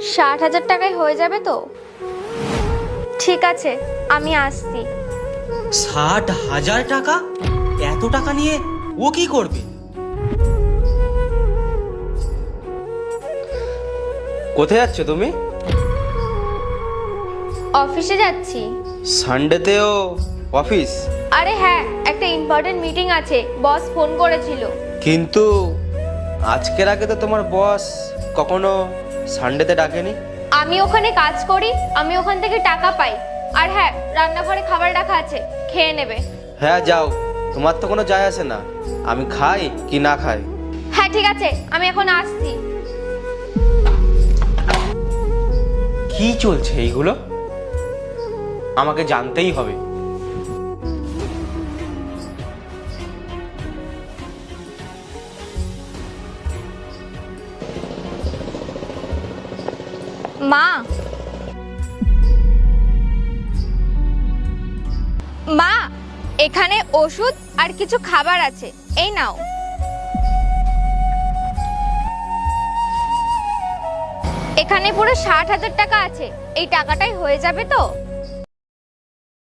60,000 টাকায় হয়ে যাবে তো? ঠিক আছে, আমি আসছি। 60,000 টাকা? এত টাকা নিয়ে ও কি করবে? কোথায় যাচ্ছ তুমি? অফিসে যাচ্ছি। সানডেতেও অফিস? আরে হ্যাঁ, একটা ইম্পর্টেন্ট মিটিং আছে, বস ফোন করেছিল। কিন্তু আজকের আগে তো তোমার বস কখনো সানডেতে ডাকেনি। আমি ওখানে কাজ করি, আমি ওখান থেকে টাকা পাই। আর হ্যাঁ, রান্নাঘরে খাবার রাখা আছে, খেয়ে নেবে। হ্যাঁ যাও, তোমার তো কোনো যায় আসে না আমি খাই কি না খাই। হ্যাঁ ঠিক আছে, আমি এখন আসছি। কি চলছে এইগুলো? আমাকে জানতেই হবে। মা, মা, এখানে ওষুধ আর কিছু খাবার আছে, এই নাও। এখানে পুরো 60,000 টাকা আছে, এই টাকাটাই হয়ে যাবে তো?